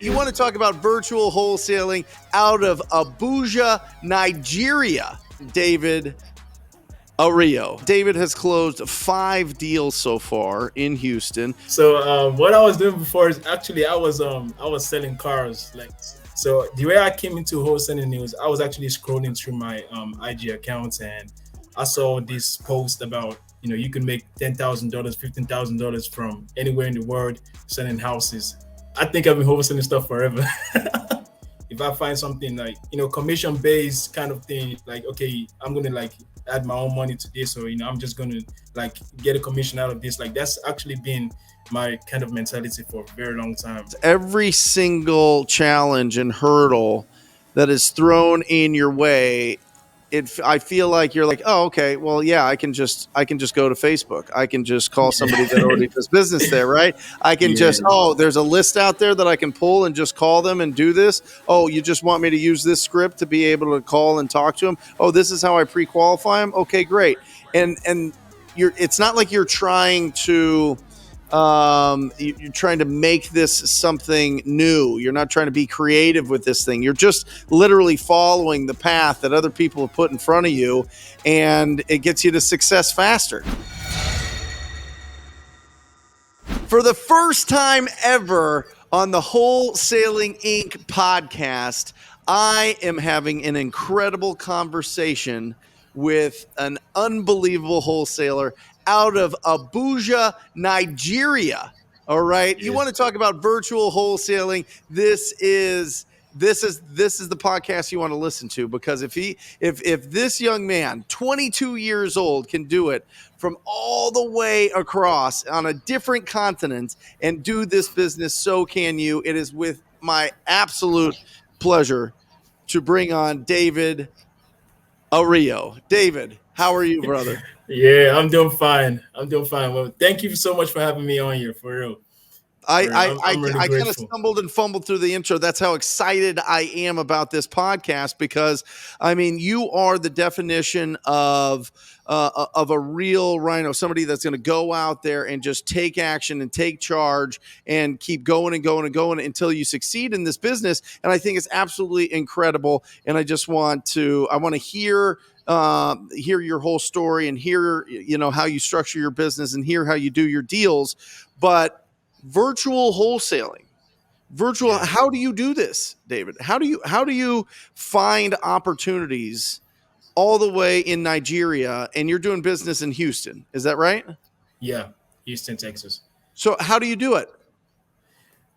You want to talk about virtual wholesaling out of Abuja, Nigeria. David Ario. David has closed 5 deals so far in Houston. So what I was doing before is actually I was selling cars. So the way I came into wholesaling news, I was actually scrolling through my IG accounts and I saw this post about you can make $10,000, $15,000 from anywhere in the world selling houses. I think I've been wholesaling stuff forever. If I find something like commission based kind of thing, like okay, I'm gonna like add my own money to this, or I'm just gonna like get a commission out of this. Like that's actually been my kind of mentality for a very long time. Every single challenge and hurdle that is thrown in your way, I feel like you're like, oh, okay, well, yeah, I can just go to Facebook. I can just call somebody that already does business there, right? I can just, there's a list out there that I can pull and just call them and do this. Oh, you just want me to use this script to be able to call and talk to them? Oh, this is how I pre-qualify them? Okay, great. And it's not like you're trying to you're trying to make this something new. You're not trying to be creative with this thing. You're just literally following the path that other people have put in front of you, and it gets you to success faster. For the first time ever on the Wholesaling Inc. podcast, I am having an incredible conversation with an unbelievable wholesaler out of Abuja, Nigeria. All right. Yes. You want to talk about virtual wholesaling? This is the podcast you want to listen to, because if this young man, 22 years old, can do it from all the way across on a different continent and do this business, so can you. It is with my absolute pleasure to bring on David Ario. David, how are you, brother? Yeah, I'm doing fine. Well, thank you so much for having me on here, for real. I kind of stumbled and fumbled through the intro. That's how excited I am about this podcast, because I mean, you are the definition of a real rhino, somebody that's going to go out there and just take action and take charge and keep going and going and going until you succeed in this business. And I think it's absolutely incredible. And I want to hear your whole story and hear, how you structure your business and hear how you do your deals. But virtual wholesaling, how do you do this, David? How do you find opportunities all the way in Nigeria, and you're doing business in Houston? Is that right? Yeah, Houston, Texas. So how do you do it?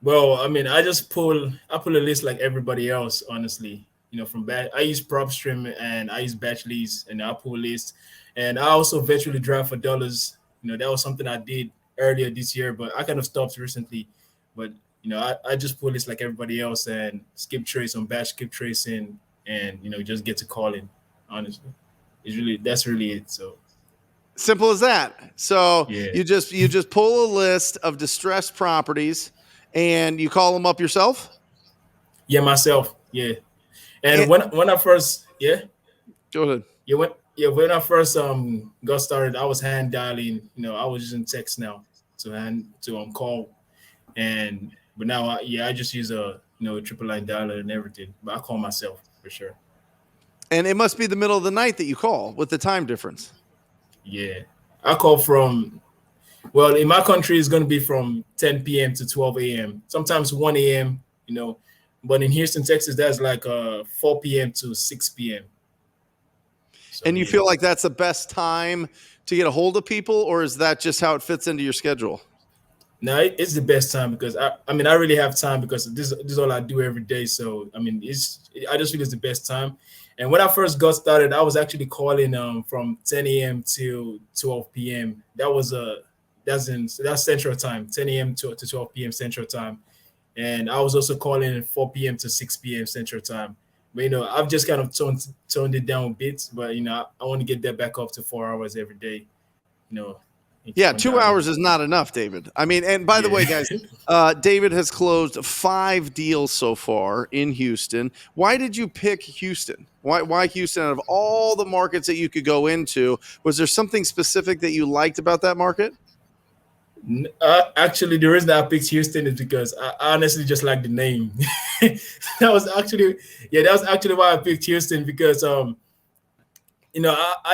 Well, I mean, I pull a list like everybody else, honestly. From I use PropStream and I use batch leads, and I pull a list, and I also virtually drive for dollars. That was something I did earlier this year, but I kind of stopped recently. But I just pull this like everybody else and skip trace on batch skip tracing, and just get to calling. Honestly, that's really it. So simple as that. So yeah. you just pull a list of distressed properties and you call them up yourself? Yeah, myself. Yeah. And when I first go ahead. When I first got started, I was hand dialing. I was using text now to call, but now I just use a triple line dialer and everything. But I call myself for sure. And it must be the middle of the night that you call with the time difference. Yeah, I call well, in my country it's going to be from 10 p.m. to 12 a.m. Sometimes 1 a.m. But in Houston, Texas, that's like 4 p.m. to 6 p.m. So, and you feel like that's the best time to get a hold of people, or is that just how it fits into your schedule? No, it's the best time, because I really have time, because this is all I do every day. So I just feel it's the best time. And when I first got started, I was actually calling from 10 a.m. to 12 p.m. That's Central Time, 10 a.m. to 12 p.m. Central Time. And I was also calling 4 p.m. to 6 p.m. Central Time. But I've just kind of toned it down a bit. But I want to get that back up to 4 hours every day. Yeah, 2 hours is not enough, David. I mean, and by the way, guys, David has closed 5 deals so far in Houston. Why did you pick Houston? Why Houston out of all the markets that you could go into? Was there something specific that you liked about that market? Actually, the reason I picked Houston is because I honestly just like the name. that was actually, yeah, that was actually why I picked Houston because I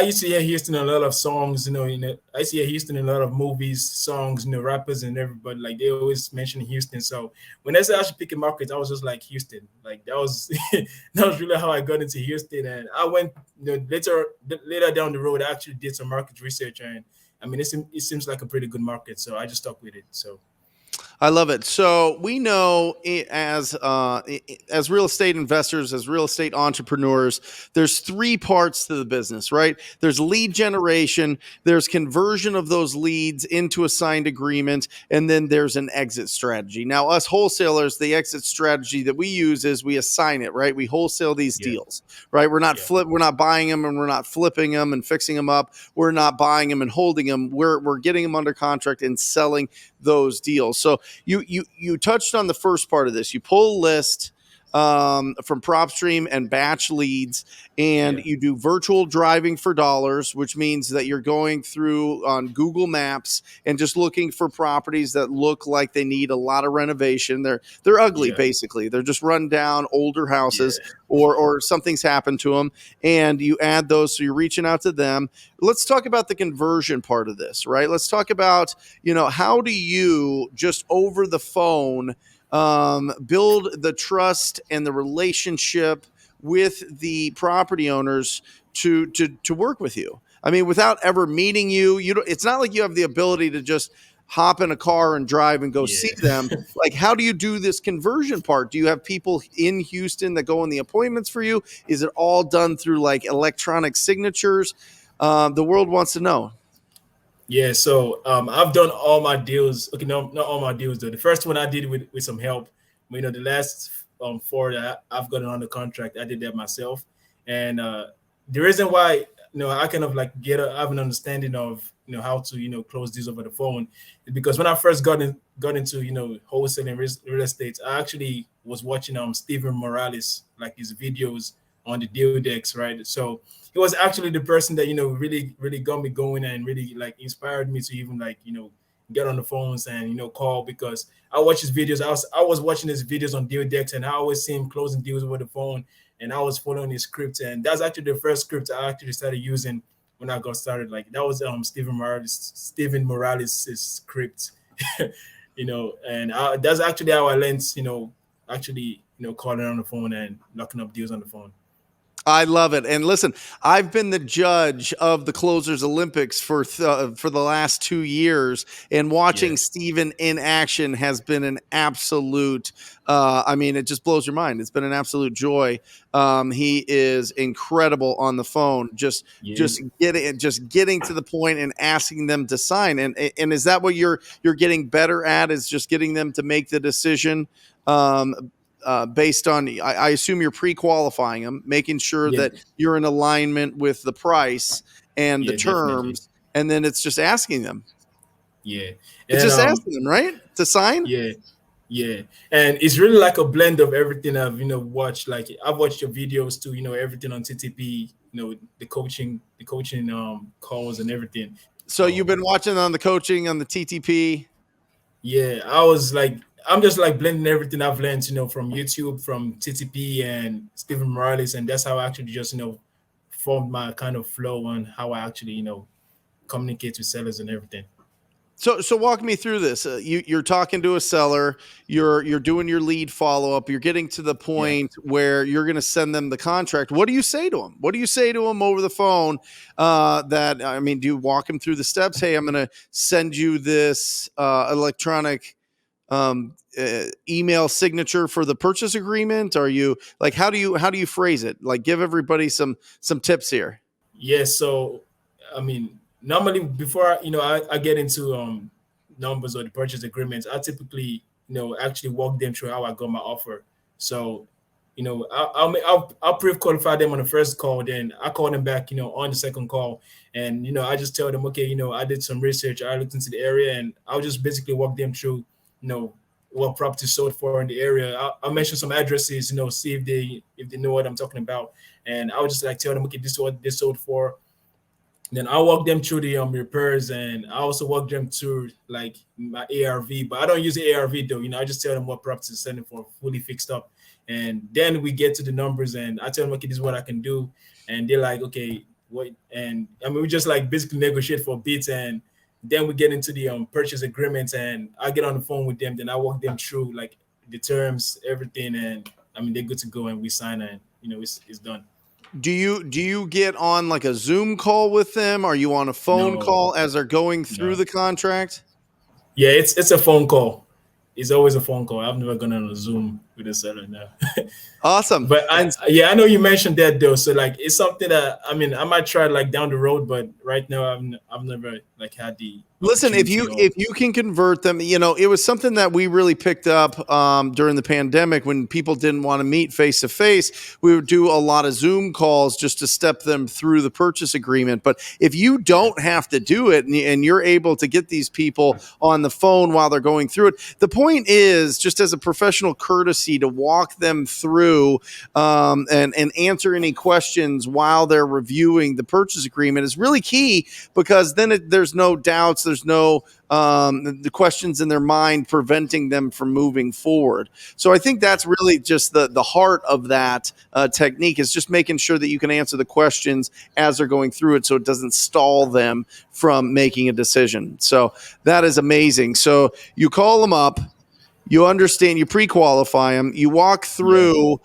used to hear Houston in a lot of songs. I used to hear Houston in a lot of movies, songs, rappers and everybody. Like they always mention Houston. So when I said I should pick a market, I was just like Houston. Like that was that was really how I got into Houston. And I went, later down the road, I actually did some market research, and I mean, it seems like a pretty good market. So I just stuck with it. So I love it. So we know as real estate investors, as real estate entrepreneurs, there's three parts to the business, right? There's lead generation, there's conversion of those leads into a signed agreement, and then there's an exit strategy. Now, us wholesalers, the exit strategy that we use is we assign it, right? We wholesale these yeah, deals, right? yeah, We're not buying them and we're not flipping them and fixing them up. We're not buying them and holding them. We're getting them under contract and selling those deals. So you touched on the first part of this. You pull a list from PropStream and batch leads, and yeah, you do virtual driving for dollars, which means that you're going through on Google Maps and just looking for properties that look like they need a lot of renovation. They're ugly, yeah, basically. They're just run down older houses, yeah, or something's happened to them, and you add those. So you're reaching out to them. Let's talk about the conversion part of this, right? Let's talk about, how do you just over the phone build the trust and the relationship with the property owners to work with you. I mean, without ever meeting you, it's not like you have the ability to just hop in a car and drive and go see them. yeah. Like, how do you do this conversion part? Do you have people in Houston that go on the appointments for you? Is it all done through like electronic signatures? The world wants to know. Yeah, so I've done all my deals. Okay, no, not all my deals though. The first one I did with some help. The last four that I've gotten under contract, I did that myself. And the reason why I kind of like have an understanding of how to close deals over the phone is because when I first got into wholesaling real estate, I actually was watching Steven Morales, like his videos on the deal decks, right? So he was actually the person that really got me going and really like inspired me to even like get on the phones and call, because I watch his videos. I was watching his videos on deal decks, and I always see him closing deals over the phone, and I was following his script, and that's actually the first script I actually started using when I got started. Like that was Steven Morales' script, and that's actually how I learned actually calling on the phone and locking up deals on the phone. I love it. And listen, I've been the judge of the Closers Olympics for the last 2 years, and Yeah, watching Steven in action has been an absolute. I mean, it just blows your mind. It's been an absolute joy. He is incredible on the phone. yeah, Just getting to the point and asking them to sign. And is that what you're getting better at? Is just getting them to make the decision. Based on, I assume you're pre-qualifying them, making sure yeah, that you're in alignment with the price and the yeah, definitely. terms, and then it's just asking them. Yeah, It's and just asking them, right, to sign. yeah, yeah, and it's really like a blend of everything I've watched. Like I've watched your videos too. Everything on TTP. The coaching calls and everything. So you've So been watching on the coaching on the TTP. yeah, I was like, I'm just like blending everything I've learned, from YouTube, from TTP and Stephen Morales, and that's how I actually just formed my kind of flow on how I actually communicate with sellers and everything. So walk me through this. You're talking to a seller. You're doing your lead follow up. You're getting to the Yeah. point where you're going to send them the contract. What do you say to them? What do you say to them over the phone? That I mean, do you walk them through the steps? Hey, I'm going to send you this electronic email signature for the purchase agreement. Are you like, how do you phrase it? Like, give everybody some tips here. Yeah, so I mean, normally before I get into numbers or the purchase agreements, I typically actually walk them through how I got my offer. So I'll pre-qualify them on the first call, then I call them back on the second call, and I just tell them, okay, I did some research, I looked into the area, and I'll just basically walk them through you know what property sold for in the area. I'll mention some addresses, see if they know what I'm talking about, and I would just like tell them, okay, this is what they sold for. Then I walk them through the repairs, and I also walk them through like my ARV. But I don't use ARV though. I just tell them what property to send them for, fully fixed up. And then we get to the numbers, and I tell them, okay, this is what I can do. And they're like, okay, what? And I mean, we just like basically negotiate for bits, and then we get into the purchase agreements, and I get on the phone with them. Then I walk them through like the terms, everything, and I mean they're good to go, and we sign, and it's done. Do you get on like a Zoom call with them? Are you on a phone No, call as they're going through no. the contract? Yeah, it's a phone call. It's always a phone call. I've never gone on a Zoom with a seller now. Awesome. But And I know you mentioned that though. So like, it's something that I mean, I might try like down the road, but right now I've never like had the listen, if opportunity you or if you can convert them, it was something that we really picked up during the pandemic when people didn't want to meet face to face. We would do a lot of Zoom calls just to step them through the purchase agreement. But if you yeah, don't have to do it and you're able to get these people on the phone while they're going through it, the point is just as a professional courtesy to walk them through and answer any questions while they're reviewing the purchase agreement is really key because then there's no doubts, there's no the questions in their mind preventing them from moving forward. So I think yeah, that's really just the heart of that technique is just making sure that you can answer the questions as they're going through it, so it doesn't stall them from making a decision. So that is amazing. So you call them up, you understand, you pre-qualify them, you walk yeah. through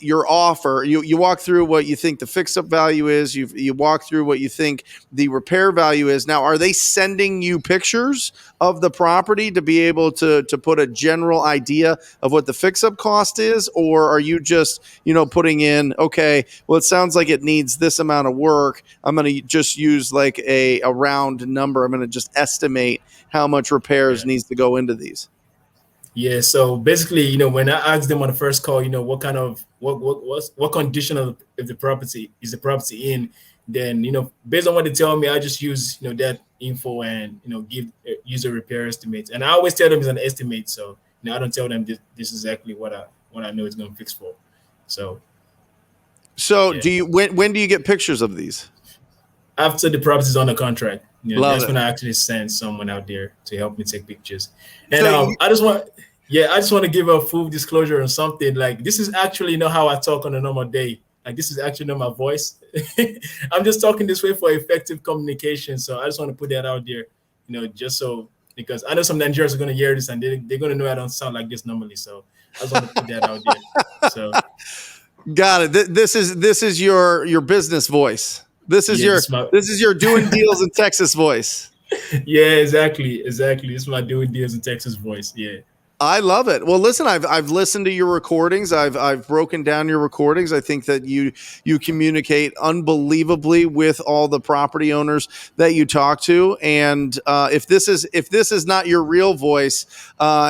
your offer, you walk through what you think the fix-up value is, you walk through what you think the repair value is. Now, are they sending you pictures of the property to be able to put a general idea of what the fix-up cost is, or are you just putting in, okay, well, it sounds like it needs this amount of work, I'm going to just use like a round number, I'm going to just estimate how much repairs Yeah. needs to go into these? Yeah, so basically, when I asked them on the first call, what kind of what condition of if the property is the property in, then based on what they tell me, I just use that info and give use a repair estimate, and I always tell them it's an estimate, so I don't tell them this is exactly what I know it's going to fix for. So So yeah, do you when do you get pictures of these? after the property is on the contract, Love that's it. when I actually send someone out there to help me take pictures. And So you, I just want to give a full disclosure on something. Like, this is actually not how I talk on a normal day. Like, this is actually not my voice. I'm just talking this way for effective communication. So I just want to put that out there, just so, because I know some Nigerians are going to hear this and they're going to know I don't sound like this normally. So I just want to put that out there. So got it. This is your business voice. This is yeah, your this is your doing deals in Texas voice. yeah, exactly. This is my doing deals in Texas voice. Yeah. I love it. Well, listen, I've listened to your recordings. I've broken down your recordings. I think that you communicate unbelievably with all the property owners that you talk to. And if this is not your real voice,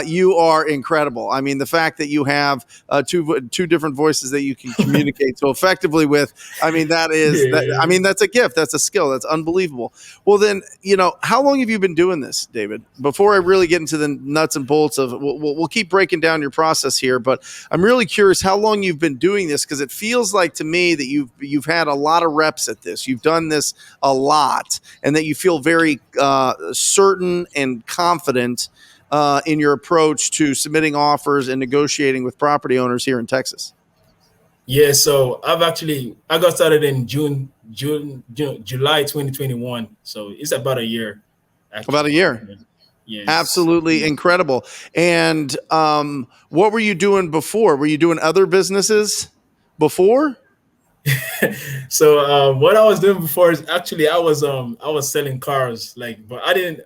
you are incredible. I mean, the fact that you have two different voices that you can communicate so effectively with. I mean, that is that. I Yeah. mean, that's a gift. That's a skill. That's unbelievable. Well, then, how long have you been doing this, David? Before I really get into the nuts and bolts of, we'll keep breaking down your process here, but I'm really curious how long you've been doing this, because it feels like to me that you've had a lot of reps at this. You've done this a lot, and that you feel very certain and confident in your approach to submitting offers and negotiating with property owners here in Texas. Yeah, so I got started in July 2021. So it's about a year, About a actually. year. Yes. Absolutely incredible. And what were you doing before? Were you doing other businesses before? So what I was doing before is actually I was selling cars, like, but I didn't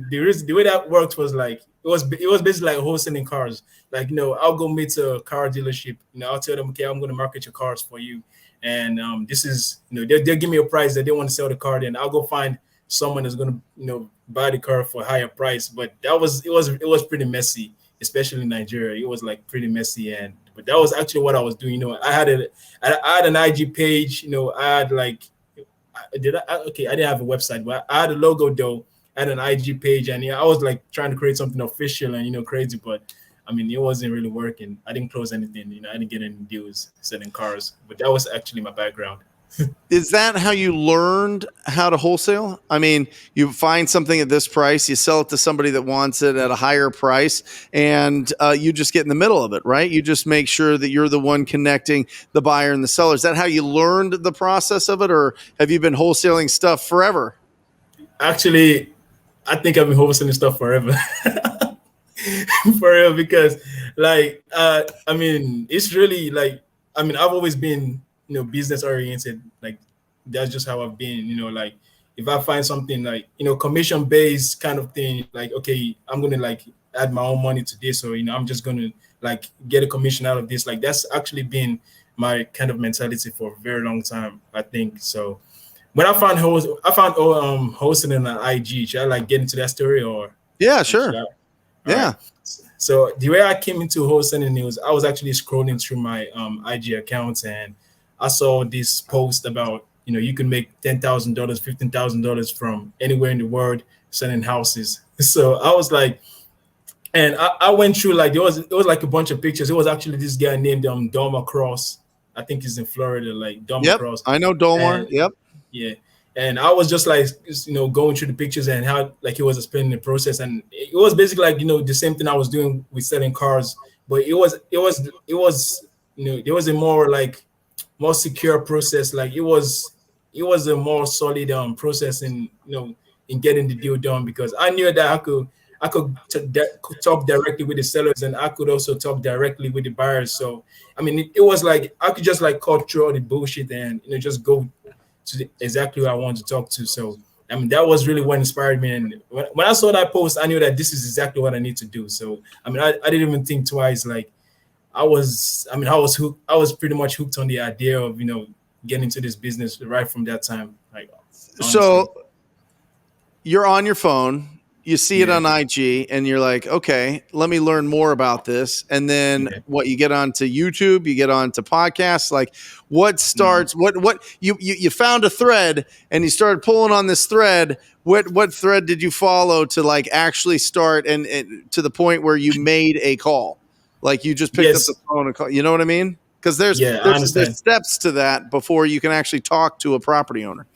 the way that worked was like it was basically like wholesaling cars. Like, I'll go meet a car dealership, I'll tell them, okay, I'm going to market your cars for you, and this is, they'll give me a price that they want to sell the car, then I'll go find someone that's going to buy the car for a higher price. But it was pretty messy, especially in Nigeria. It was like pretty messy, and but that was actually what I was doing. I had an IG page. I had like, okay, I didn't have a website, but I had a logo though. I had an IG page, and I was like trying to create something official and crazy, but I mean, it wasn't really working. I didn't close anything. I didn't get any deals selling cars, but that was actually my background. Is that how you learned how to wholesale? I mean, you find something at this price, you sell it to somebody that wants it at a higher price, and you just get in the middle of it, right? You just make sure that you're the one connecting the buyer and the seller. Is that how you learned the process of it, or have you been wholesaling stuff forever? Actually, I think I've been wholesaling stuff forever. For real, because I mean, it's really like, I mean, I've always been, business oriented. Like, that's just how I've been, like, if I find something like, commission based kind of thing, like, okay, I'm gonna like add my own money to this, or I'm just gonna like get a commission out of this. Like, that's actually been my kind of mentality for a very long time, I think. So when I found hosting on IG. Should I like get into that story, or Yeah, should sure. I? All right. Yeah. So the way I came into wholesaling news, I was actually scrolling through my IG account, and I saw this post about, you can make $10,000, $15,000 from anywhere in the world selling houses. So I was like, and I went through, like, it was like a bunch of pictures. It was actually this guy named Doma Cross. I think he's in Florida, like Doma Yep. Cross. I know Dolmar. And Yep. yeah. And I was just like, going through the pictures and how like he was explaining the process, and it was basically like, the same thing I was doing with selling cars, but it was there was a more secure process. Like, it was a more solid process in getting the deal done, because I knew that could talk directly with the sellers, and I could also talk directly with the buyers. So I mean, it was like I could just like cut through all the bullshit and just go to exactly who I wanted to talk to. So I mean, that was really what inspired me. And when I saw that post, I knew that this is exactly what I need to do. So I mean, I didn't even think twice. Like, I was pretty much hooked on the idea of getting into this business right from that time. Like, honestly, So you're on your phone, you see it yeah, on IG, and you're like, okay, let me learn more about this. And then yeah. what, you get onto YouTube, you get onto podcasts. Like, what Mhm. starts, what you found a thread and you started pulling on this thread. What thread did you follow to like actually start and to the point where you made a call? Like, you just picked up the Yes, phone and call, you know what I mean? Because there's yeah, I there's understand. there's steps to that before you can actually talk to a property owner.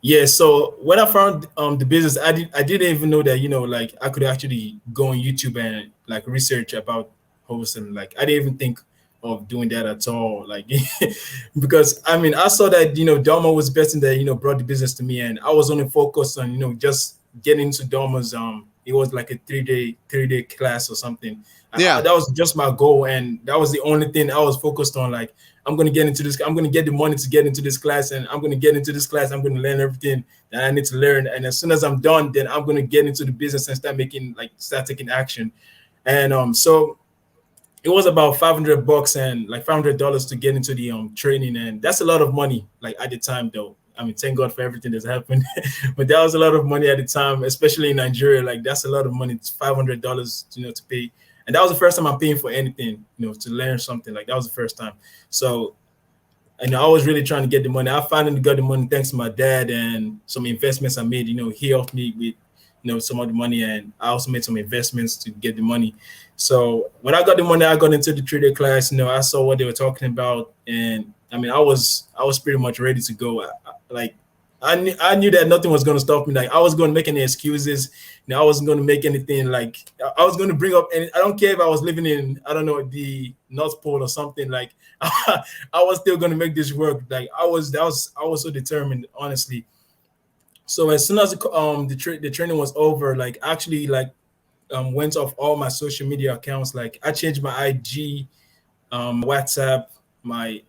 Yeah, so when I found the business, I didn't even know that like I could actually go on YouTube and like research about hosting. Like, I didn't even think of doing that at all. Like, because I mean, I saw that Doma was the person that brought the business to me, and I was only focused on just getting into Doma's. It was like a 3-day class or something. Yeah. That was just my goal, and that was the only thing I was focused on. Like, I'm going to get into this. I'm going to get the money to get into this class, and I'm going to get into this class. I'm going to learn everything that I need to learn. And as soon as I'm done, then I'm going to get into the business and start taking action. And so it was about $500 and like $500 to get into the training, and that's a lot of money. Like, at the time, though. I mean, thank God for everything that's happened, but that was a lot of money at the time, especially in Nigeria. Like, that's a lot of money. It's $500, to pay, and that was the first time I'm paying for anything, to learn something. Like, that was the first time. So, and I was really trying to get the money. I finally got the money thanks to my dad and some investments I made. He helped me with, some of the money, and I also made some investments to get the money. So when I got the money, I got into the 3-day class. I saw what they were talking about, and I mean, I was pretty much ready to go. Like, I knew that nothing was going to stop me. Like, I was going to make any excuses. I wasn't going to make anything. Like, I was going to bring up, and I don't care if I was living in, I don't know, the North Pole or something. Like, I was still going to make this work. Like, I was so determined, honestly. So as soon as the training was over, like, actually, like, went off all my social media accounts. Like, I changed my IG, WhatsApp, my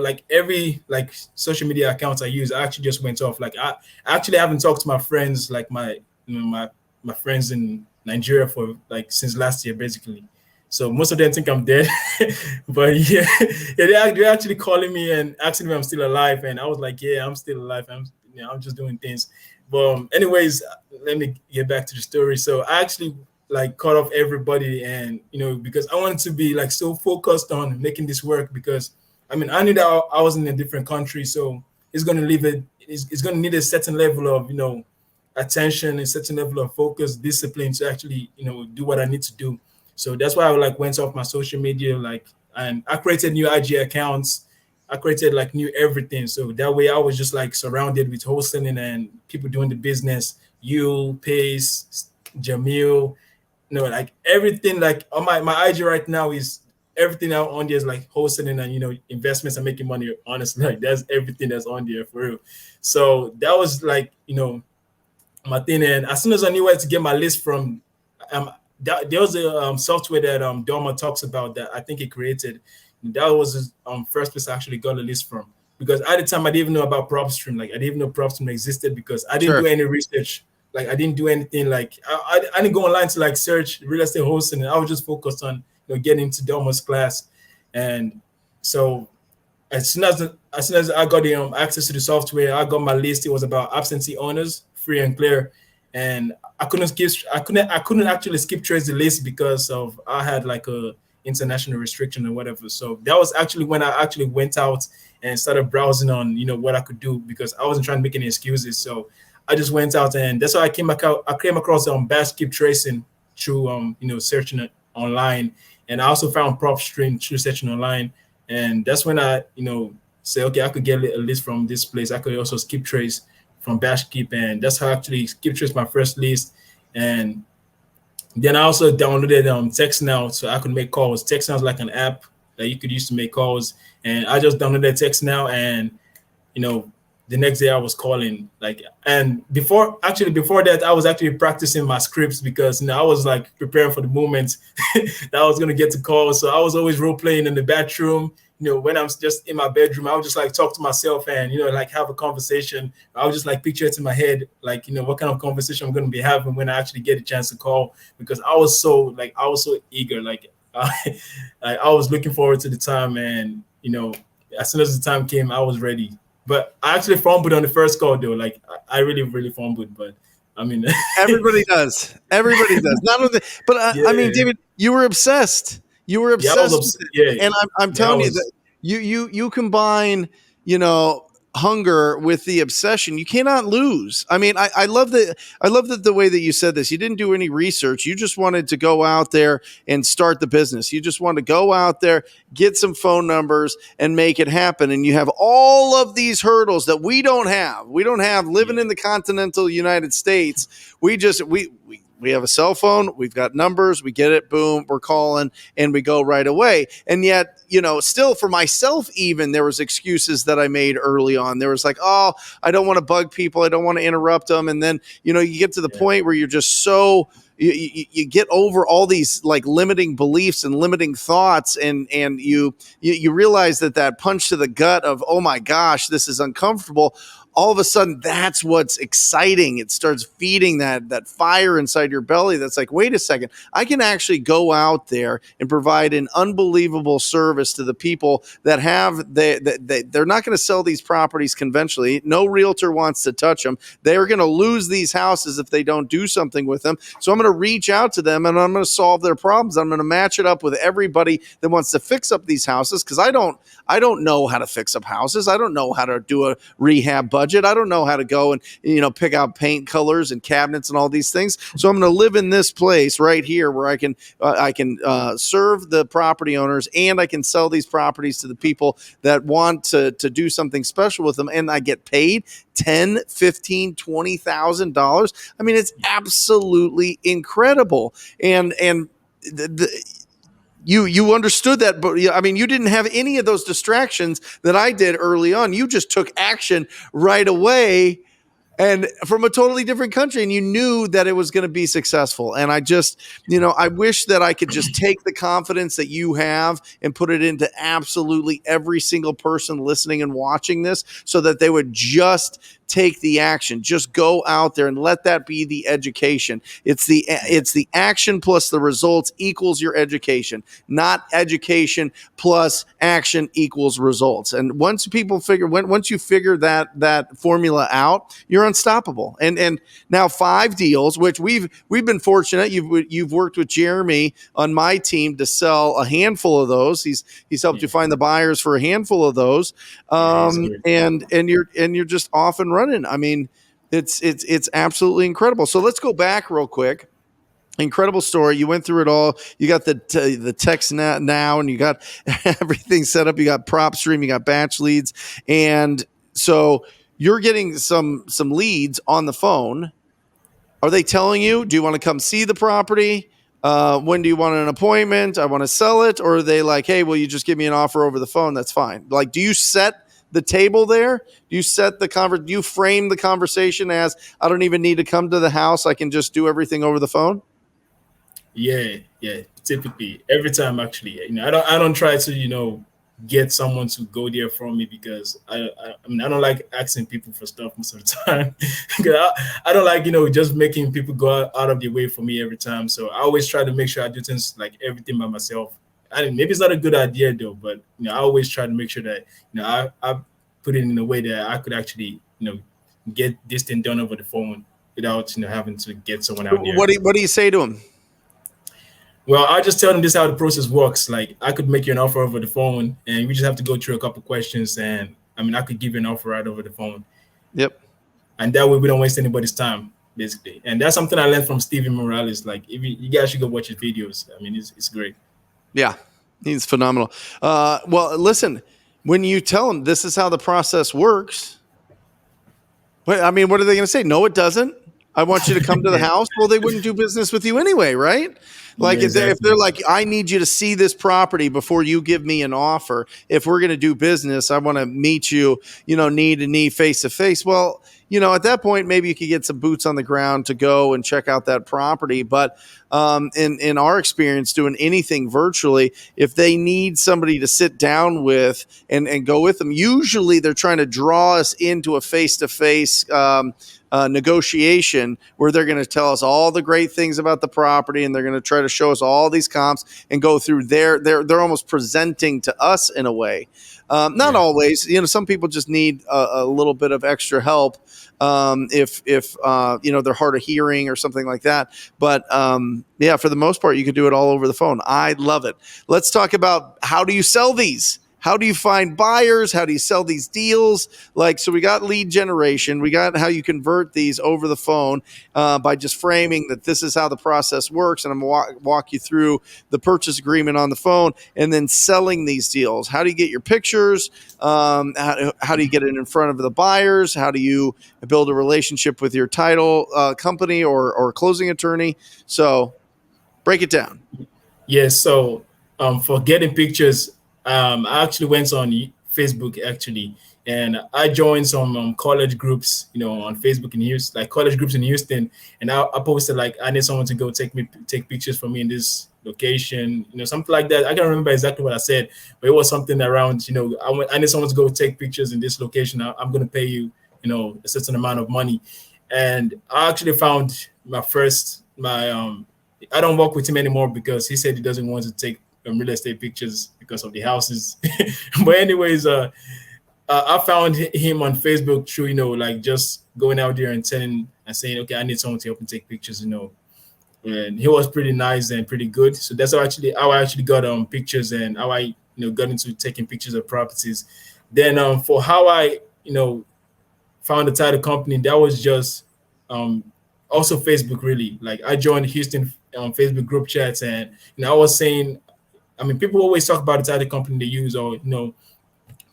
like every like social media accounts I use. I actually just went off. Like, I actually haven't talked to my friends, like my friends in Nigeria, for like since last year, basically. So most of them think I'm dead, but yeah, they're actually calling me and asking me if I'm still alive, and I was like, yeah, I'm still alive. I'm just doing things. But anyways, let me get back to the story. So I actually like cut off everybody, and because I wanted to be like so focused on making this work, because I mean, I knew that I was in a different country, so it's going to leave it. It's going to need a certain level of attention, a certain level of focus, discipline to actually do what I need to do. So that's why I like went off my social media, like, and I created new IG accounts, I created like new everything. So that way I was just like surrounded with wholesaling and people doing the business. You, Pace, Jamil, like everything like on my IG right now is everything out on there is like wholesaling and investments and making money. Honestly, like that's everything that's on there for real. So that was like my thing. And as soon as I knew where to get my list from, there was a software that Doma talks about that I think he created. That was his first place I actually got a list from. Because at the time I didn't even know about PropStream. Like I didn't even know PropStream existed because I didn't do any research. Like I didn't do anything. Like I didn't go online to like search real estate hosting. I was just focused on getting into Doma's class. And so as soon as I got the access to the software, I got my list. It was about absentee owners, free and clear, and I couldn't actually skip trace the list because of I had like a international restriction or whatever. So that was actually when I actually went out and started browsing on what I could do because I wasn't trying to make any excuses. So I just went out and that's how I came across bash skip tracing through searching it online, and I also found PropStream through searching online. And that's when I, say, okay, I could get a list from this place. I could also skip trace from Bash Keep, and that's how I actually skip trace my first list. And then I also downloaded Text Now so I could make calls. Text Now is like an app that you could use to make calls, and I just downloaded Text Now, and the next day I was calling and before that I was actually practicing my scripts because I was like preparing for the moment that I was going to get to call. So I was always role playing in the bathroom. When I'm just in my bedroom, I would just like talk to myself and like have a conversation. I would just like picture it in my head, like what kind of conversation I'm going to be having when I actually get a chance to call, because I was so eager, I was looking forward to the time, and as soon as the time came, I was ready. But I actually fumbled on the first call though. Like I really, really fumbled. But I mean, everybody does. Everybody does. Not only, but I mean, David, you were obsessed. You were obsessed. Yeah, I was and I'm telling you that you combine, hunger with the obsession. You cannot lose. I mean, I love that the way that you said this. You didn't do any research. You just wanted to go out there and start the business. You just wanted to go out there, get some phone numbers, and make it happen. And you have all of these hurdles that we don't have. We don't have living in the continental United States. We have a cell phone, we've got numbers, we get it, boom, we're calling, and we go right away. And yet, still for myself, even there was excuses that I made early on. There was like, oh, I don't want to bug people, I don't want to interrupt them. And then, you get to the point where you're just so you get over all these like limiting beliefs and limiting thoughts, and you realize that punch to the gut of, oh my gosh, this is uncomfortable. All of a sudden, that's what's exciting. It starts feeding that fire inside your belly. That's like, wait a second, I can actually go out there and provide an unbelievable service to the people that have they're not going to sell these properties conventionally. No realtor wants to touch them. They're going to lose these houses if they don't do something with them. So I'm going to reach out to them and I'm going to solve their problems. I'm going to match it up with everybody that wants to fix up these houses, because I don't know how to fix up houses. I don't know how to do a rehab budget. I don't know how to go and pick out paint colors and cabinets and all these things. So I'm going to live in this place right here where I can serve the property owners, and I can sell these properties to the people that want to do something special with them, and I get paid $10,000, $15,000, $20,000. I mean, it's absolutely incredible. And you understood that, but I mean, you didn't have any of those distractions that I did early on. You just took action right away, and from a totally different country, and you knew that it was going to be successful. And I just, I wish that I could just take the confidence that you have and put it into absolutely every single person listening and watching this, so that they would just take the action. Just go out there and let that be the education. It's the action plus the results equals your education, not education plus action equals results. And once you figure that formula out, you're unstoppable. And now 5 deals, which we've been fortunate. You've worked with Jeremy on my team to sell a handful of those. He's helped you find the buyers for a handful of those. And you're just off and running. I mean, it's absolutely incredible. So let's go back real quick. Incredible story. You went through it all. You got the text now, and you got everything set up. You got prop stream, you got batch leads, and so you're getting some leads on the phone. Are they telling you, do you want to come see the property? When do you want an appointment? I want to sell it. Or are they like, hey, will you just give me an offer over the phone? That's fine. Like, do you set the table there? Do you set the do you frame the conversation as, I don't even need to come to the house, I can just do everything over the phone? Yeah. Typically, every time actually, I don't try to get someone to go there for me because I don't like asking people for stuff most of the time. I don't like just making people go out of their way for me every time. So I always try to make sure I do things like everything by myself. Maybe it's not a good idea though, but I always try to make sure that I put it in a way that I could actually get this thing done over the phone without having to get someone out there. What do you say to them? Well, I just tell them this is how the process works. Like, I could make you an offer over the phone, and we just have to go through a couple questions, and I could give you an offer right over the phone. Yep. And that way we don't waste anybody's time, basically. And that's something I learned from Steven Morales. Like, if you guys should go watch his videos. It's great. Yeah, he's phenomenal. Well, listen, when you tell them this is how the process works, what are they going to say? No, it doesn't. I want you to come to the house. Well, they wouldn't do business with you anyway, right? Like, if they're like, I need you to see this property before you give me an offer. If we're going to do business, I want to meet you, knee to knee, face to face. Well, at that point, maybe you could get some boots on the ground to go and check out that property. But in our experience, doing anything virtually, if they need somebody to sit down with and go with them, usually they're trying to draw us into a face-to-face negotiation where they're going to tell us all the great things about the property, and they're going to try to show us all these comps and go through they're almost presenting to us in a way. Not always, some people just need a little bit of extra help if they're hard of hearing or something like that. But yeah, for the most part, you could do it all over the phone. I love it. Let's talk about, how do you sell these? How do you find buyers? How do you sell these deals? So we got lead generation. We got how you convert these over the phone by just framing that this is how the process works. And I'm going to walk you through the purchase agreement on the phone, and then selling these deals. How do you get your pictures? How do you get it in front of the buyers? How do you build a relationship with your title company or closing attorney? So break it down. Yeah, so for getting pictures, I actually went on Facebook actually, and I joined some college groups, on Facebook in Houston, like college groups in Houston, and I posted like, I need someone to go take pictures for me in this location, something like that. I can't remember exactly what I said, but it was something around, I need someone to go take pictures in this location. I'm going to pay you, a certain amount of money, and I actually found I don't work with him anymore because he said he doesn't want to take real estate pictures because of the houses. But anyways, I found him on Facebook through, like just going out there and saying, okay, I need someone to help me take pictures, and he was pretty nice and pretty good. So that's how I actually got pictures, and how I got into taking pictures of properties. Then for how I found the title company, that was just also Facebook, really. Like, I joined Houston Facebook group chats, and I was saying, people always talk about the title company they use, or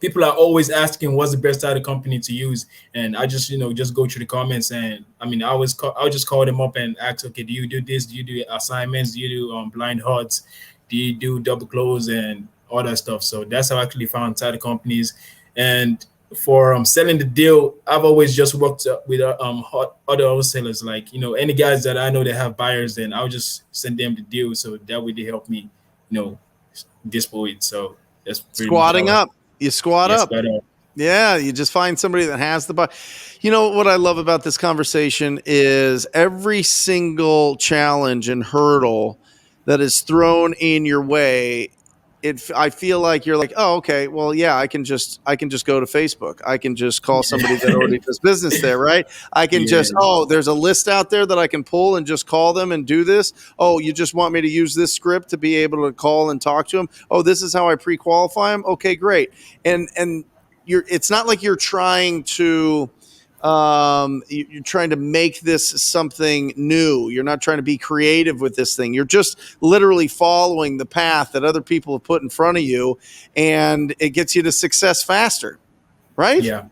people are always asking what's the best title company to use, and I just just go through the comments, and I'll just call them up and ask, okay, do you do this? Do you do assignments? Do you do blind HUDs? Do you do double close and all that stuff? So that's how I actually found title companies. And for selling the deal, I've always just worked with other wholesalers, like any guys that I know that have buyers, then I'll just send them the deal, so that way they help me dispo it. So that's squatting up. You squat up. Yeah, you just find somebody that has the buy. What I love about this conversation is every single challenge and hurdle that is thrown in your way, I feel like you're like, oh, okay, well, yeah, I can just go to Facebook. I can just call somebody that already does business there, right? I can there's a list out there that I can pull and just call them and do this. Oh, you just want me to use this script to be able to call and talk to them? Oh, this is how I pre-qualify them? Okay, great. And it's not like you're trying to You're trying to make this something new. You're not trying to be creative with this thing. You're just literally following the path that other people have put in front of you, and it gets you to success faster, right? Yeah.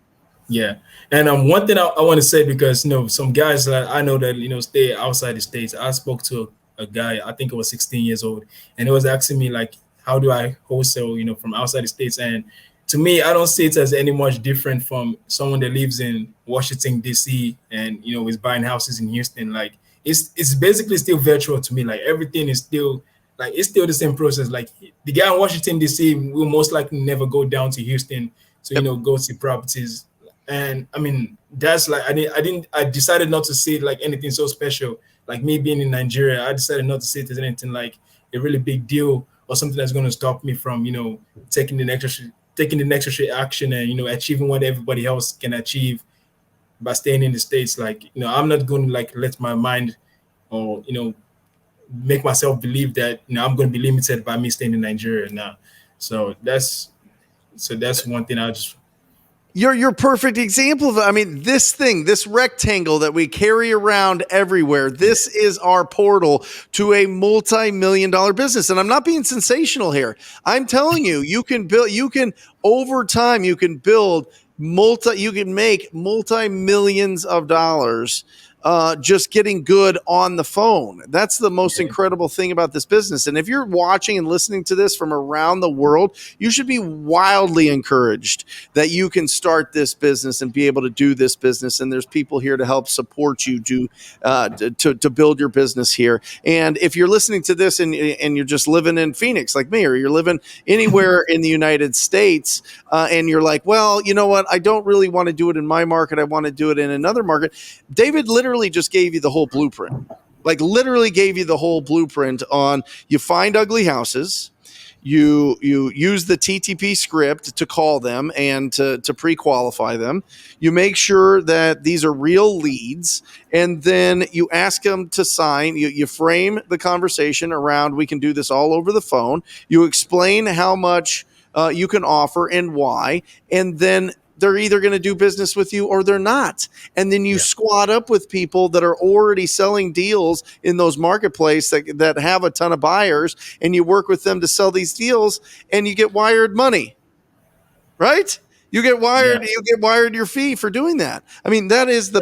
Yeah, and one thing I want to say, because some guys that I know that stay outside the states. I spoke to a guy, I think it was 16 years old, and he was asking me like, how do I wholesale from outside the states? And to me, I don't see it as any much different from someone that lives in Washington D.C. and is buying houses in Houston. Like it's basically still virtual to me. Like everything is still like it's still the same process. Like the guy in Washington D.C. will most likely never go down to Houston to Yep. go see properties. And I mean, that's like I decided not to see it like anything so special. Like me being in Nigeria, I decided not to see it as anything like a really big deal or something that's going to stop me from taking the necessary action and achieving what everybody else can achieve by staying in the States. Like I'm not going to like let my mind or make myself believe that I'm going to be limited by me staying in Nigeria now. So that's one thing I just. You're a perfect example of it. I mean, this thing, this rectangle that we carry around everywhere, this is our portal to a multi-million-dollar business. And I'm not being sensational here. I'm telling you, over time, you can make multi-millions of dollars just getting good on the phone. That's the most incredible thing about this business. And if you're watching and listening to this from around the world, you should be wildly encouraged that you can start this business and be able to do this business. And there's people here to help support you to build your business here. And if you're listening to this and you're just living in Phoenix like me, or you're living anywhere in the United States, and you're like, well, you know what? I don't really want to do it in my market. I want to do it in another market. David literally just gave you the whole blueprint. Like literally gave you the whole blueprint on you find ugly houses, you use the TTP script to call them and to pre-qualify them. You make sure that these are real leads, and then you ask them to sign. You frame the conversation around, we can do this all over the phone. You explain how much you can offer and why, and then they're either going to do business with you or they're not. And then you squat up with people that are already selling deals in those marketplaces that have a ton of buyers, and you work with them to sell these deals, and you get wired money, right? You get wired your fee for doing that. I mean, that is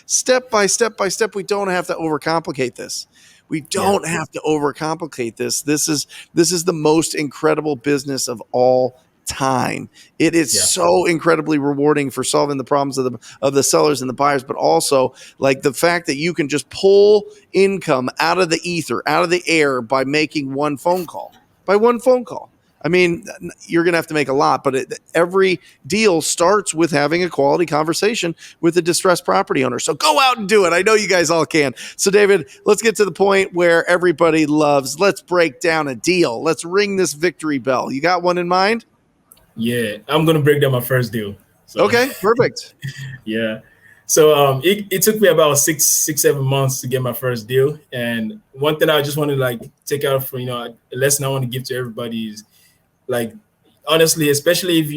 step by step by step. We don't have to overcomplicate this. We don't have to overcomplicate this. This is the most incredible business of all time. It is so incredibly rewarding for solving the problems of the sellers and the buyers, but also like the fact that you can just pull income out of the ether, out of the air by making one phone call. I mean, you're going to have to make a lot, but every deal starts with having a quality conversation with a distressed property owner. So go out and do it. I know you guys all can. So David, let's get to the point where everybody loves. Let's break down a deal. Let's ring this victory bell. You got one in mind? Yeah, I'm gonna break down my first deal. So, okay, perfect. Yeah. So it took me about 7 months to get my first deal. And one thing I just want to like take out from a lesson I want to give to everybody is like honestly, especially if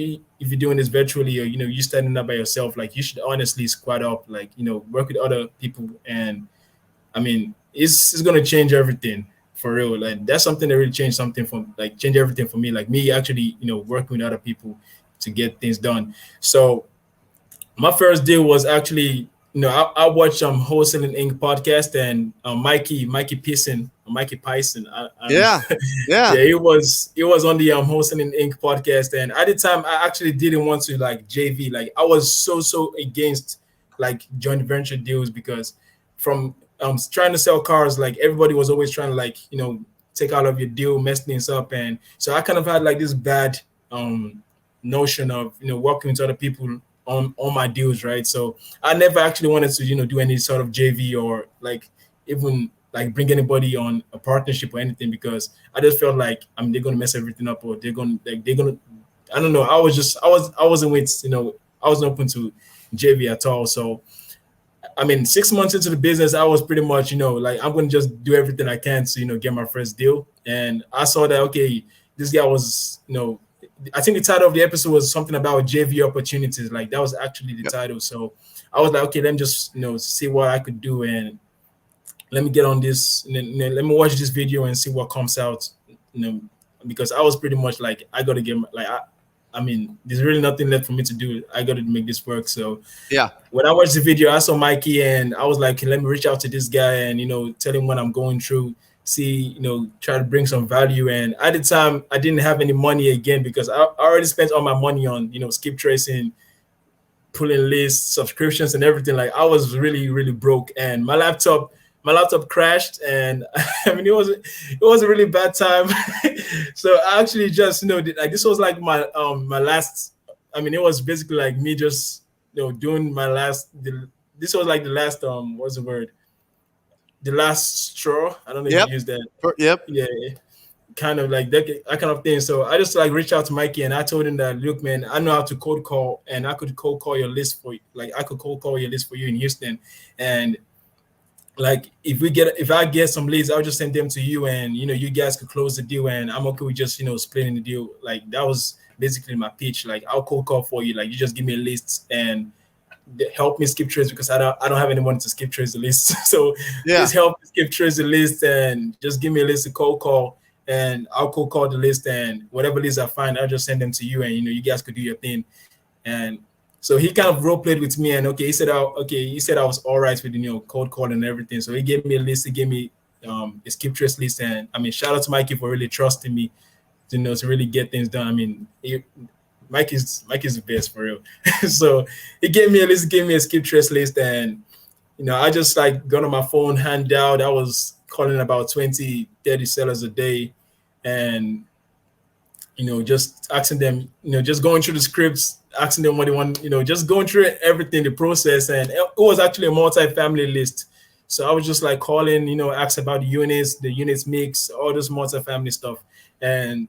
you're doing this virtually or you're standing up by yourself, like you should honestly squat up, like work with other people. And I mean, it's gonna change everything. For real, like that's something that really change everything for me. Like me actually, working with other people to get things done. So my first deal was actually, I watched Wholesaling Inc. podcast and Mikey Pyson. I don't know. Yeah. It was on the Wholesaling Inc. podcast, and at the time I actually didn't want to like JV. Like I was so against like joint venture deals because from trying to sell cars, like everybody was always trying to like take out of your deal, mess things up, and so I kind of had like this bad notion of working with other people on my deals, right? So I never actually wanted to do any sort of JV or like even like bring anybody on a partnership or anything, because I just felt like they're gonna mess everything up, or they're gonna I don't know. I wasn't with I wasn't open to JV at all. So I mean, 6 months into the business, I was pretty much, like I'm going to just do everything I can to, get my first deal. And I saw that, okay, this guy was, I think the title of the episode was something about JV opportunities. Like that was actually the Yep. title. So I was like, okay, let me just see what I could do, and let me get on this, and then, let me watch this video and see what comes out. Because I was pretty much like, I got to get like I mean, there's really nothing left for me to do. I got to make this work. So yeah, when I watched the video, I saw Mikey, and I was like, let me reach out to this guy and tell him what I'm going through. See, try to bring some value. And at the time, I didn't have any money again because I already spent all my money on skip tracing, pulling lists, subscriptions, and everything. Like I was really, really broke, and my laptop crashed, and I mean it was a really bad time. So I actually just like this was like my last. I mean, it was basically like me just doing my last. This was like the last what's the word? The last straw. I don't know if yep, you use that. yep, Yeah, kind of like that kind of thing. So I just like reached out to Mikey, and I told him that, look, man, I know how to cold call, and I could cold call your list for you. Like I could cold call your list for you in Houston, and like if I get some leads, I'll just send them to you, and you guys could close the deal, and I'm okay with just splitting the deal. Like that was basically my pitch. Like I'll cold call for you. Like you just give me a list and help me skip trades, because I don't have anyone to skip trades the list. So yeah, please help me skip trades the list, and just give me a list to cold call, and I'll cold call the list, and whatever list I find, I'll just send them to you, and you guys could do your thing. And so he kind of role played with me, and he said I was all right with cold call and everything. So he gave me a list, he gave me a skip trades list, and I mean, shout out to Mikey for really trusting me to really get things done. I mean, Mike is the best for real. So he gave me a list, gave me a skip trace list, and I just like got on my phone, hand out. I was calling about 20, 30 sellers a day, and just asking them, just going through the scripts, asking them what they want, just going through everything, the process. And it was actually a multi-family list. So I was just like calling, ask about the units mix, all this multi-family stuff. And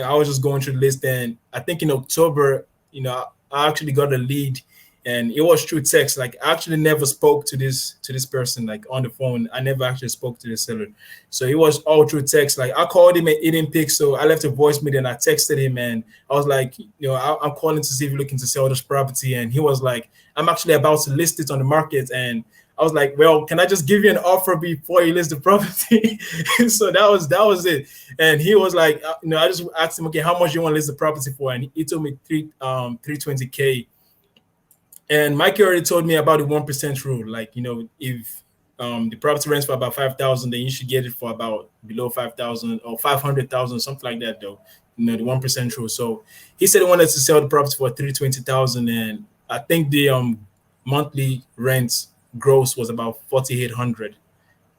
I was just going through the list. And I think in October, I actually got a lead, and it was through text. Like I actually never spoke to this person like on the phone. I never actually spoke to the seller. So it was all through text. Like I called him and he didn't pick. So I left a voicemail and I texted him, and I was like, I'm calling to see if you're looking to sell this property. And he was like, I'm actually about to list it on the market. And I was like, well, can I just give you an offer before you list the property? So that was it. And he was like, I just asked him, okay, how much you want to list the property for? And he told me 320K. And Mikey already told me about the 1% rule. Like, if the property rents for about 5,000, then you should get it for about below 5,000 or 500,000, something like that, though. The 1% rule. So he said he wanted to sell the property for 320,000, and I think the monthly rent gross was about 4,800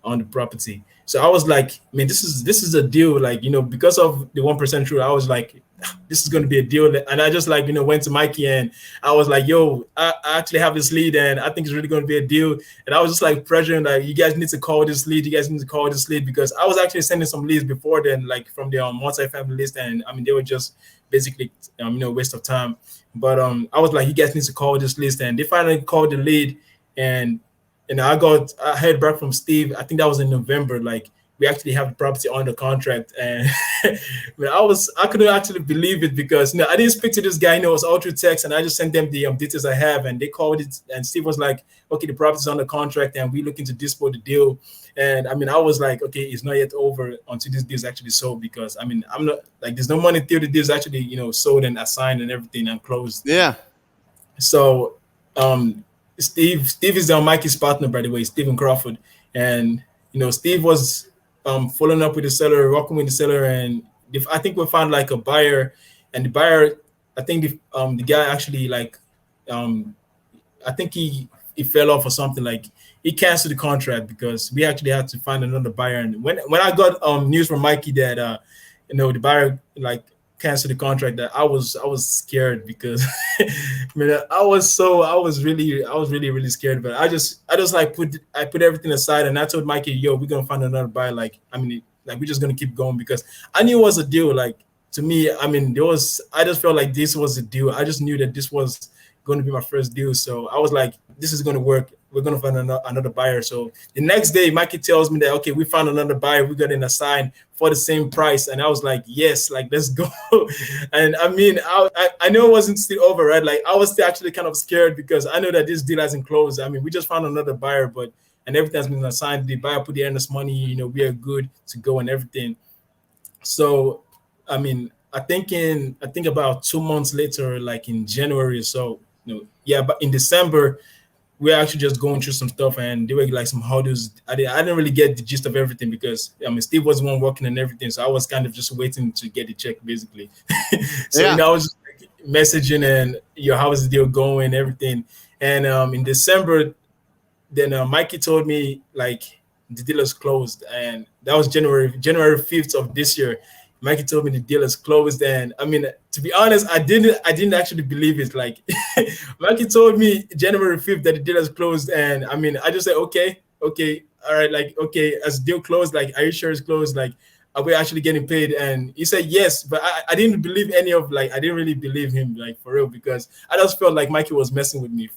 on the property. So I was like, man, this is a deal. Like, because of the 1% rule, I was like, this is going to be a deal. And I just like, went to Mikey, and I was like, yo, I actually have this lead, and I think it's really going to be a deal. And I was just like pressuring, like, you guys need to call this lead. You guys need to call this lead, because I was actually sending some leads before then, like from the multi-family list. And I mean, they were just basically, waste of time. But I was like, you guys need to call this list. And they finally called the lead, and I heard back from Steve. I think that was in November. Like, we actually have the property on the contract, and I couldn't actually believe it, because I didn't speak to this guy. It was all through text, and I just sent them the details I have, and they called it. And Steve was like, "Okay, the property's on the contract, and we're looking to dispose the deal." And I mean, I was like, "Okay, it's not yet over until this deal is actually sold," because I mean, I'm not like, there's no money till the deal is actually sold and assigned and everything and closed. yeah. So Steve is Mikey's partner, by the way, Stephen Crawford. And Steve was following up with the seller, working with the seller, and I think we found like a buyer. And the buyer, I think the guy actually like I think he fell off or something. Like, he canceled the contract because we actually had to find another buyer. And when I got news from Mikey that the buyer like canceled the contract, that I was scared, because man, I was really scared. But I just like put everything aside, and I told Mikey, yo, we're gonna find another buyer. Like, I mean, like, we're just gonna keep going, because I knew it was a deal. Like, to me, I mean, I just felt like this was a deal. I just knew that this was going to be my first deal. So I was like, this is going to work. We're going to find another buyer. So the next day, Mikey tells me that, okay, we found another buyer. We got an assigned for the same price. And I was like, yes, like, let's go. And I mean, I know it wasn't still over, right? Like, I was still actually kind of scared because I know that this deal hasn't closed. I mean, we just found another buyer, but and everything has been assigned. The buyer put the earnest money, we are good to go and everything. So, I mean, I think about 2 months later, like in January or so, yeah, but in December, we're actually just going through some stuff, and there were like some hurdles. I didn't really get the gist of everything because I mean Steve was the one working and everything, so I was kind of just waiting to get the check basically. So Yeah. I was just like, messaging and how is the deal going and everything. And in December, then Mikey told me like the deal is closed, and that was January 5th of this year. Mikey told me the deal is closed, and I mean, to be honest, I didn't actually believe it. Like, Mikey told me January 5th that the deal is closed, and I mean, I just said, okay, all right, like, okay, as deal closed, like, are you sure it's closed? Like, are we actually getting paid? And he said yes, but I didn't believe I didn't really believe him, like, for real, because I just felt like Mikey was messing with me.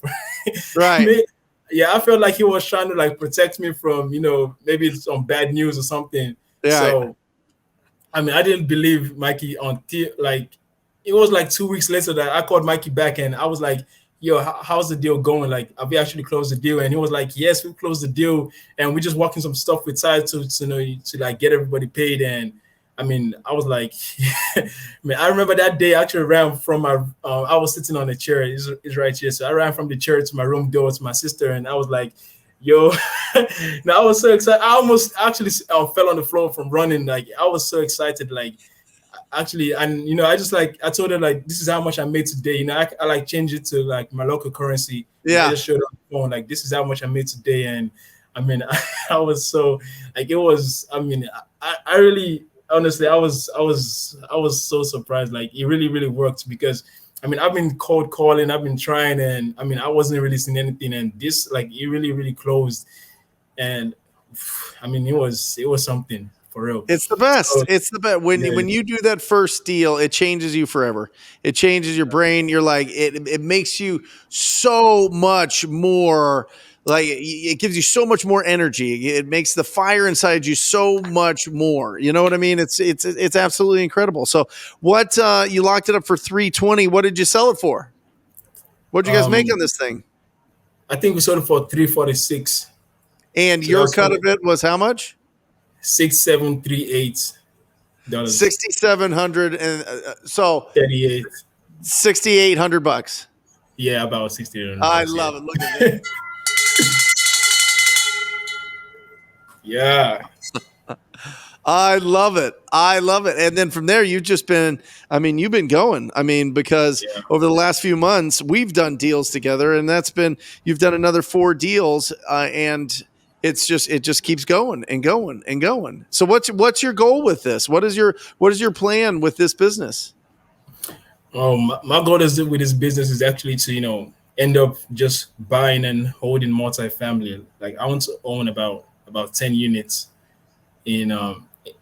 Right. Yeah, I felt like he was trying to like protect me from, maybe some bad news or something. Yeah. So, I mean, I didn't believe Mikey until like it was like 2 weeks later that I called Mikey back and I was like, yo, how's the deal going? Like, have we actually closed the deal? And he was like, yes, we closed the deal, and we're just working some stuff with side to like get everybody paid. And I mean, I was like, man, I remember that day I actually ran from my, I was sitting on a chair, it's right here. So I ran from the chair to my room door to my sister, and I was like, yo, now I was so excited. I almost actually fell on the floor from running. Like, I was so excited, like, actually. And, I just like, I told her, like, this is how much I made today. I like changed it to like my local currency. Yeah. I just showed her on the phone, like, this is how much I made today. And I mean, I was so like, it was, I mean, I really, honestly, I was so surprised. Like, it really, really worked because I mean, I've been cold calling, I've been trying, and I mean, I wasn't really seeing anything. And this, like, it really, really closed. And I mean, it was something for real. It's the best. So, It's the best. When you do that first deal, it changes you forever. It changes your brain. You're like, it makes you so much more. Like, it gives you so much more energy. It makes the fire inside you so much more. You know what I mean? It's absolutely incredible. So, what you locked it up for $320? What did you sell it for? What did you guys make on this thing? I think we sold it for $346. And so your cut of it was how much? $6,738. $6,700 and so 38. $6,800. Yeah, about $6,800. I love it. Look at that. Yeah. I love it. And then from there, you've just been, I mean, you've been going. I mean, because over the last few months, we've done deals together, and you've done another 4 deals, and it just keeps going and going and going. So what's your goal with this? What is your plan with this business? My goal with this business is actually to, end up just buying and holding multifamily. Like, I want to own about 10 units in,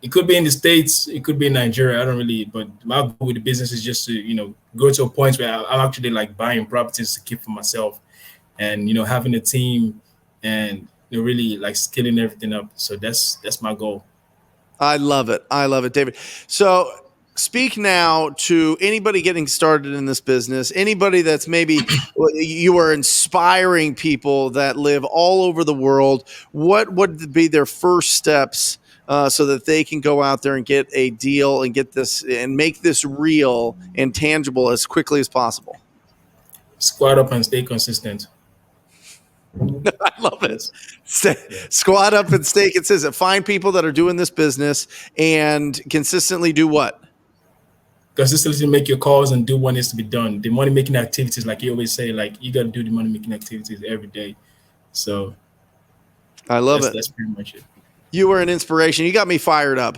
it could be in the States, it could be in Nigeria. I don't really, but my goal with the business is just to, go to a point where I'm actually like buying properties to keep for myself, and, having a team, and really like scaling everything up. So that's my goal. I love it, David. So speak now to anybody getting started in this business, anybody that's maybe you are inspiring people that live all over the world. What would be their first steps so that they can go out there and get a deal and get this and make this real and tangible as quickly as possible? Squat up and stay consistent. I love it. Squat up and stay consistent. Find people that are doing this business and consistently do what? Consistently make your calls and do what needs to be done. The money making activities, like you always say, like, you got to do the money making activities every day. So I love it. That's pretty much it. You were an inspiration. You got me fired up.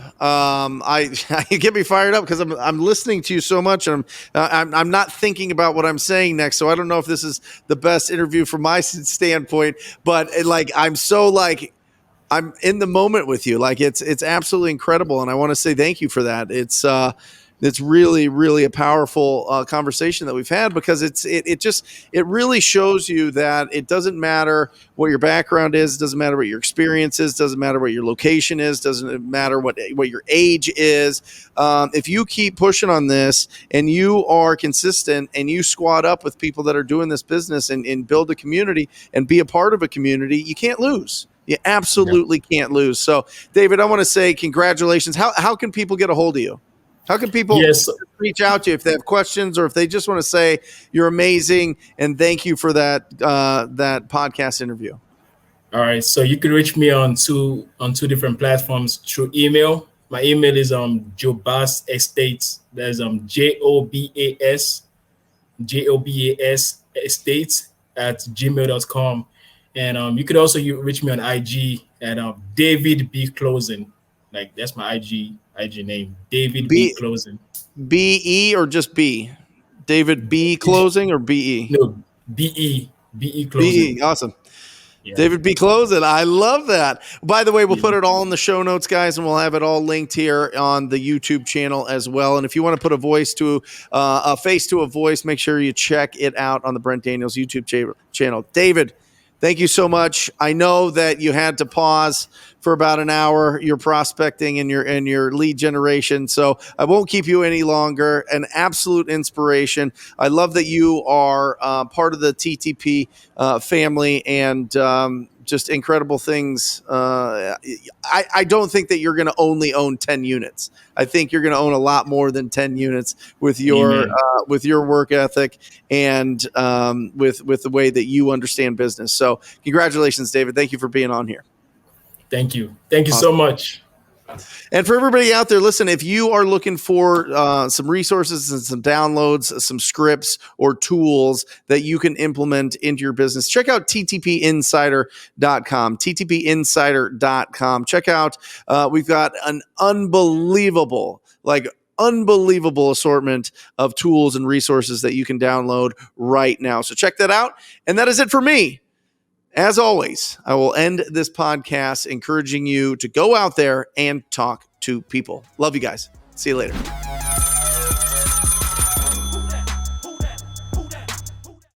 You get me fired up because I'm listening to you so much, and I'm not thinking about what I'm saying next. So I don't know if this is the best interview from my standpoint, but I'm so like I'm in the moment with you. Like it's absolutely incredible, and I want to say thank you for that. It's It's really, really a powerful conversation that we've had, because it really shows you that it doesn't matter what your background is, doesn't matter what your experience is, doesn't matter what your location is, doesn't matter what your age is. If you keep pushing on this and you are consistent and you squad up with people that are doing this business and build a community and be a part of a community, you can't lose. You absolutely can't lose. So, David, I want to say congratulations. How can people get a hold of you? How can people Yes. reach out to you if they have questions, or if they just want to say you're amazing and thank you for that podcast interview? All right. So you can reach me on two different platforms through email. My email is Jobas Estates. There's JOBAS Estates at gmail.com. And you could also reach me on IG at David B Closing. Like, that's my IG name, David B Closing. BE or just B? David B Closing or BE? No, BE Closing. BE. Awesome. Yeah. David B. Closing. I love that. By the way, we'll put it all in the show notes, guys, and we'll have it all linked here on the YouTube channel as well. And if you want to put a face to a voice, make sure you check it out on the Brent Daniels YouTube channel. David, thank you so much. I know that you had to pause for about an hour, your prospecting and your lead generation, so I won't keep you any longer. An absolute inspiration. I love that you are part of the TTP family, and just incredible things. I don't think that you're going to only own 10 units. I think you're going to own a lot more than 10 units with your work ethic and with the way that you understand business. So congratulations, David. Thank you for being on here. Thank you. Thank you so much. And for everybody out there, listen, if you are looking for some resources and some downloads, some scripts or tools that you can implement into your business, check out ttpinsider.com, ttpinsider.com. Check out, we've got an unbelievable assortment of tools and resources that you can download right now. So check that out. And that is it for me. As always, I will end this podcast encouraging you to go out there and talk to people. Love you guys. See you later.